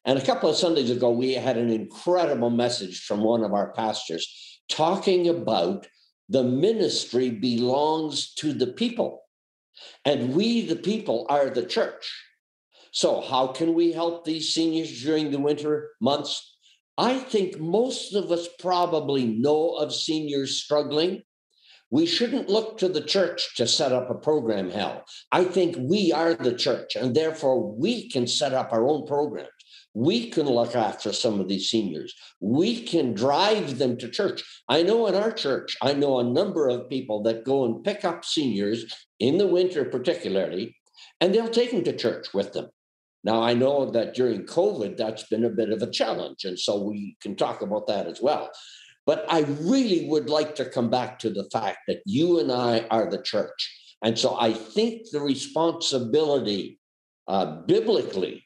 And a couple of Sundays ago, we had an incredible message from one of our pastors talking about the ministry belongs to the people. And we, the people, are the church. So how can we help these seniors during the winter months? I think most of us probably know of seniors struggling. We shouldn't look to the church to set up a program, Hal. I think we are the church, and therefore we can set up our own programs. We can look after some of these seniors. We can drive them to church. I know in our church, I know a number of people that go and pick up seniors in the winter particularly, and they'll take them to church with them. Now, I know that during COVID, that's been a bit of a challenge, and so we can talk about that as well. But I really would like to come back to the fact that you and I are the church. And so I think the responsibility biblically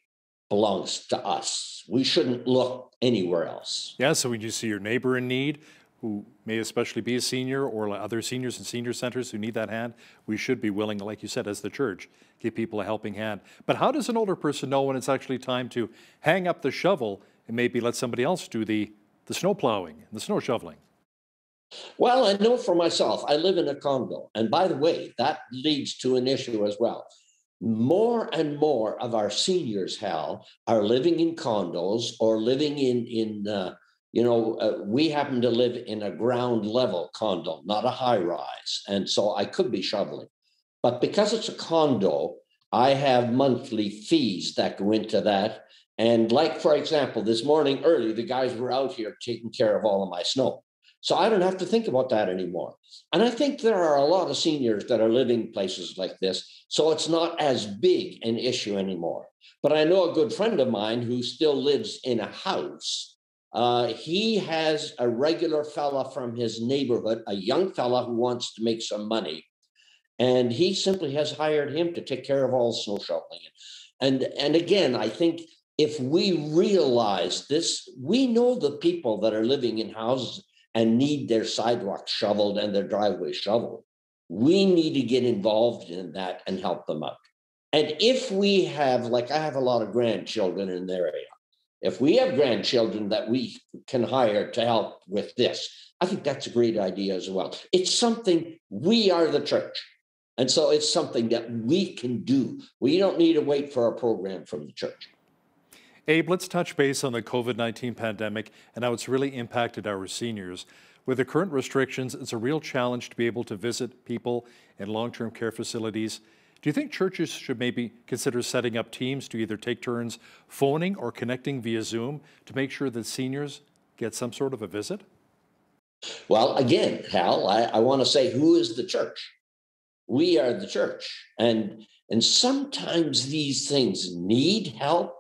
belongs to us. We shouldn't look anywhere else. Yeah, so when you see your neighbor in need, who may especially be a senior, or other seniors in senior centers who need that hand, we should be willing, like you said, as the church, give people a helping hand. But how does an older person know when it's actually time to hang up the shovel and maybe let somebody else do the snow plowing and the snow shoveling? Well, I know for myself, I live in a condo. And by the way, that leads to an issue as well. More and more of our seniors, Hal, are living in condos or living we happen to live in a ground level condo, not a high rise. And so I could be shoveling. But because it's a condo, I have monthly fees that go into that. And like, for example, this morning early, the guys were out here taking care of all of my snow. So I don't have to think about that anymore. And I think there are a lot of seniors that are living places like this, so it's not as big an issue anymore. But I know a good friend of mine who still lives in a house. He has a regular fella from his neighborhood, a young fella who wants to make some money. And he simply has hired him to take care of all snow shoveling. And again, I think if we realize this, we know the people that are living in houses and need their sidewalks shoveled and their driveways shoveled. We need to get involved in that and help them out. And if we have, like I have a lot of grandchildren in their area, if we have grandchildren that we can hire to help with this, I think that's a great idea as well. It's something, we are the church. And so it's something that we can do. We don't need to wait for a program from the church. Abe, let's touch base on the COVID-19 pandemic and how it's really impacted our seniors. With the current restrictions, it's a real challenge to be able to visit people in long-term care facilities. Do you think churches should maybe consider setting up teams to either take turns phoning or connecting via Zoom to make sure that seniors get some sort of a visit? Well, again, Hal, I want to say, who is the church? We are the church. And sometimes these things need help,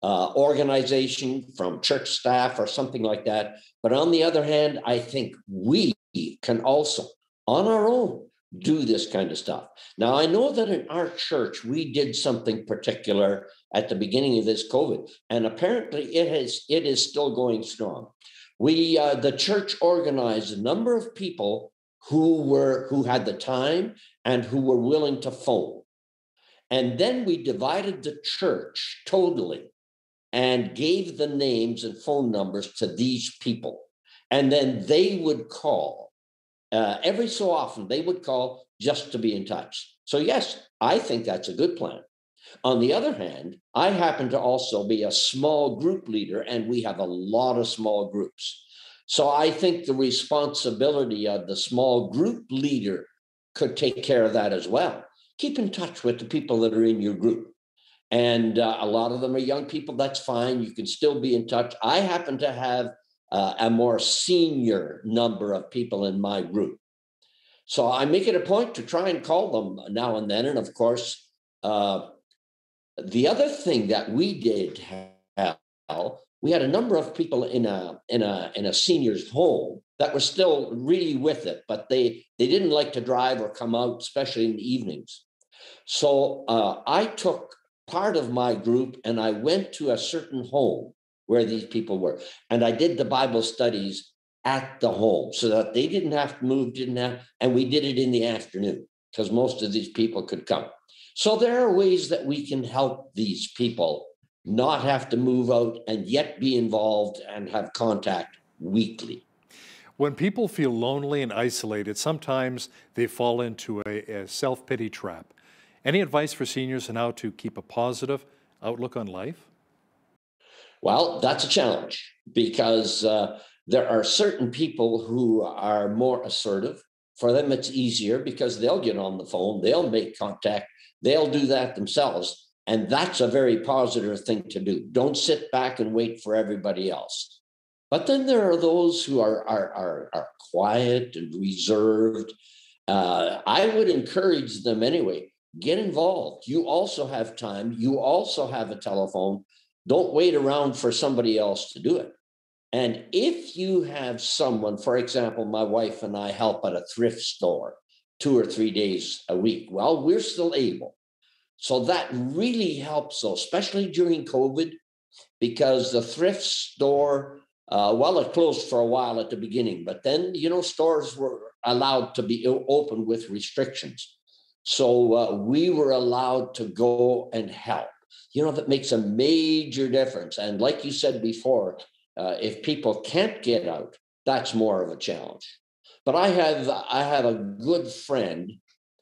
organization from church staff or something like that. But on the other hand, I think we can also, on our own, do this kind of stuff. Now, I know that in our church, we did something particular at the beginning of this COVID, and apparently it is still going strong. The church organized a number of people who had the time and who were willing to phone. And then we divided the church totally and gave the names and phone numbers to these people. And then they would call. Every so often, they would call just to be in touch. So yes, I think that's a good plan. On the other hand, I happen to also be a small group leader, and we have a lot of small groups. So I think the responsibility of the small group leader could take care of that as well. Keep in touch with the people that are in your group. And a lot of them are young people, that's fine. You can still be in touch. I happen to have a more senior number of people in my group. So I make it a point to try and call them now and then. And of course, the other thing that we did, Hal, we had a number of people in a senior's home that were still really with it, but they didn't like to drive or come out, especially in the evenings. So I took part of my group and I went to a certain home where these people were, and I did the Bible studies at the home so that they didn't have to move, and we did it in the afternoon because most of these people could come. So there are ways that we can help these people not have to move out and yet be involved and have contact weekly. When people feel lonely and isolated, sometimes they fall into a self-pity trap. Any advice for seniors on how to keep a positive outlook on life? Well, that's a challenge because there are certain people who are more assertive. For them, it's easier because they'll get on the phone, they'll make contact, they'll do that themselves. And that's a very positive thing to do. Don't sit back and wait for everybody else. But then there are those who are quiet and reserved. I would encourage them anyway. Get involved. You also have time. You also have a telephone. Don't wait around for somebody else to do it. And if you have someone, for example, my wife and I help at a thrift store 2 or 3 days a week. Well, we're still able. So that really helps, especially during COVID, because the thrift store, it closed for a while at the beginning, but then, stores were allowed to be open with restrictions. So we were allowed to go and help. That makes a major difference. And like you said before, if people can't get out, that's more of a challenge. But I have a good friend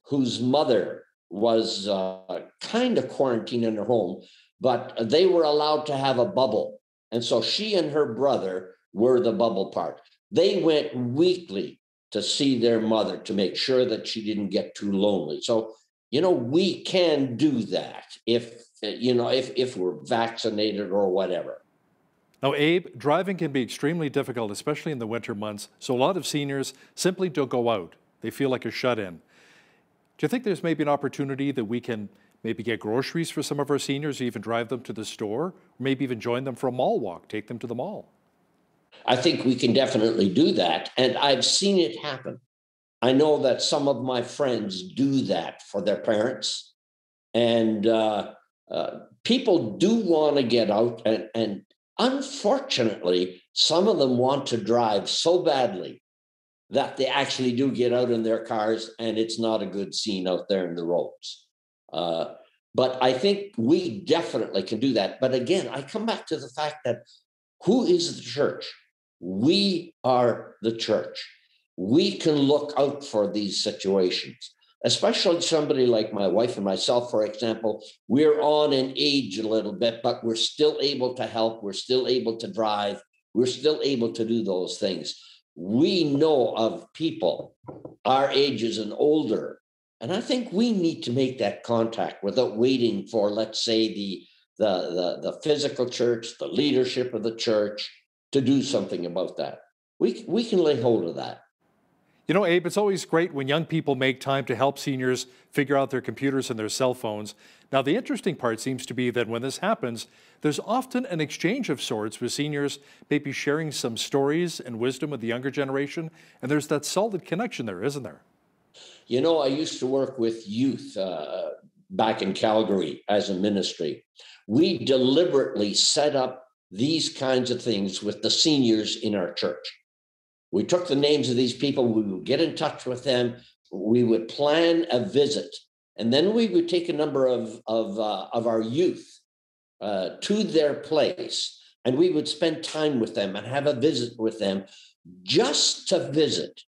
whose mother was kind of quarantined in her home, but they were allowed to have a bubble. And so she and her brother were the bubble part. They went weekly to see their mother to make sure that she didn't get too lonely. So we can do that if we're vaccinated or whatever. Now, Abe, driving can be extremely difficult, especially in the winter months. So a lot of seniors simply don't go out. They feel like a shut-in. Do you think there's maybe an opportunity that we can maybe get groceries for some of our seniors, even drive them to the store, or maybe even join them for a mall walk, take them to the mall? I think we can definitely do that, and I've seen it happen. I know that some of my friends do that for their parents, and people do want to get out, and unfortunately, some of them want to drive so badly that they actually do get out in their cars, and it's not a good scene out there in the roads. But I think we definitely can do that. But again, I come back to the fact that who is the church? We are the church. We can look out for these situations, especially somebody like my wife and myself, for example. We're on in age a little bit, but we're still able to help. We're still able to drive. We're still able to do those things. We know of people our ages and older, and I think we need to make that contact without waiting for, let's say, the physical church, the leadership of the church, to do something about that. We can lay hold of that. Abe, it's always great when young people make time to help seniors figure out their computers and their cell phones. Now, the interesting part seems to be that when this happens, there's often an exchange of sorts with seniors maybe sharing some stories and wisdom with the younger generation, and there's that solid connection there, isn't there? I used to work with youth back in Calgary as a ministry. We deliberately set up these kinds of things with the seniors in our church. We took the names of these people, we would get in touch with them, we would plan a visit, and then we would take a number of our youth to their place, and we would spend time with them and have a visit with them, just to visit,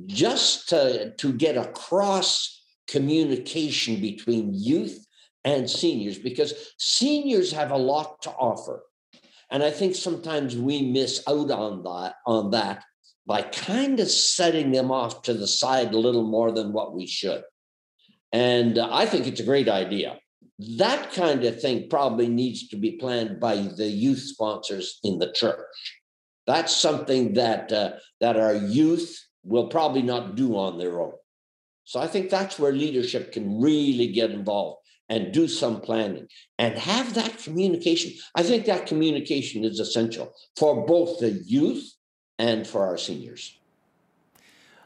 just to get across communication between youth and seniors, because seniors have a lot to offer. And I think sometimes we miss out on that by kind of setting them off to the side a little more than what we should. And I think it's a great idea. That kind of thing probably needs to be planned by the youth sponsors in the church. That's something that our youth will probably not do on their own. So I think that's where leadership can really get involved and do some planning and have that communication. I think that communication is essential for both the youth and for our seniors.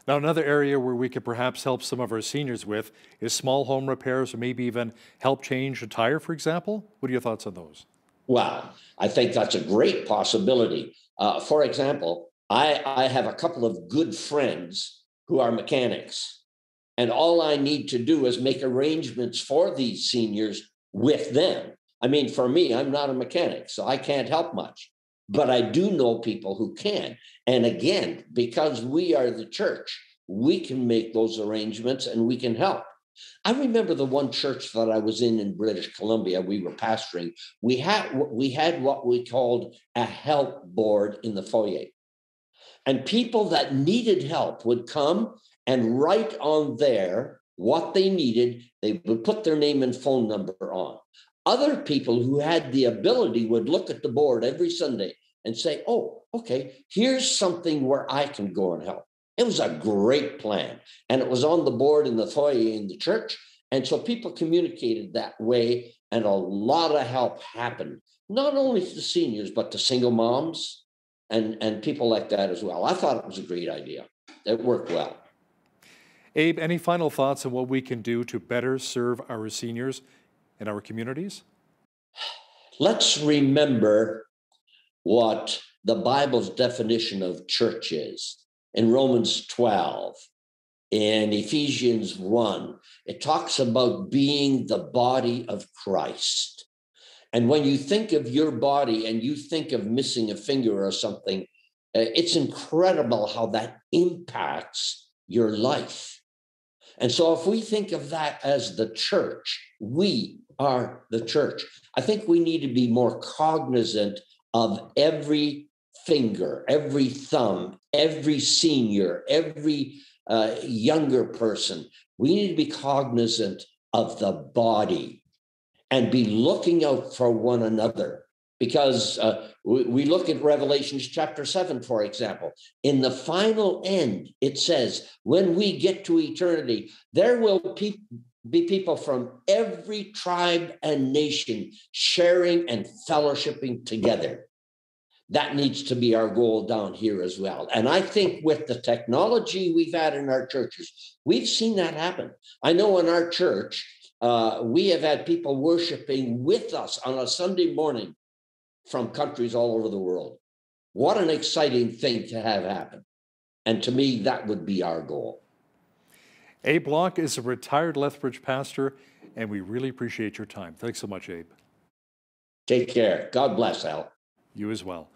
Now, another area where we could perhaps help some of our seniors with is small home repairs, or maybe even help change a tire, for example. What are your thoughts on those? Wow, I think that's a great possibility. For example, I have a couple of good friends who are mechanics, and all I need to do is make arrangements for these seniors with them. I mean, for me, I'm not a mechanic, so I can't help much. But I do know people who can. And again, because we are the church, we can make those arrangements and we can help. I remember the one church that I was in British Columbia, we were pastoring. We had what we called a help board in the foyer. And people that needed help would come and write on there what they needed. They would put their name and phone number on. Other people who had the ability would look at the board every Sunday and say, oh, okay, here's something where I can go and help. It was a great plan. And it was on the board in the foyer in the church. And so people communicated that way, and a lot of help happened, not only to seniors, but to single moms and people like that as well. I thought it was a great idea. It worked well. Abe, any final thoughts on what we can do to better serve our seniors in our communities? Let's remember what the Bible's definition of church is. In Romans 12, in Ephesians 1, it talks about being the body of Christ. And when you think of your body and you think of missing a finger or something, it's incredible how that impacts your life. And so if we think of that as the church, we are the church. I think we need to be more cognizant of every finger, every thumb, every senior, every younger person. We need to be cognizant of the body and be looking out for one another. Because we look at Revelation chapter 7, for example. In the final end, it says, when we get to eternity, there will be people from every tribe and nation sharing and fellowshipping together. That needs to be our goal down here as well. And I think with the technology we've had in our churches, we've seen that happen. I know in our church, we have had people worshiping with us on a Sunday morning from countries all over the world. What an exciting thing to have happen. And to me, that would be our goal. Abe Locke is a retired Lethbridge pastor, and we really appreciate your time. Thanks so much, Abe. Take care. God bless, Hal. You as well.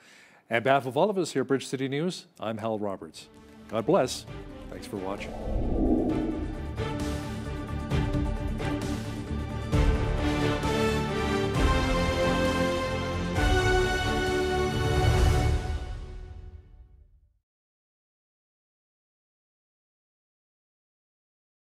On behalf of all of us here at Bridge City News, I'm Hal Roberts. God bless. Thanks for watching.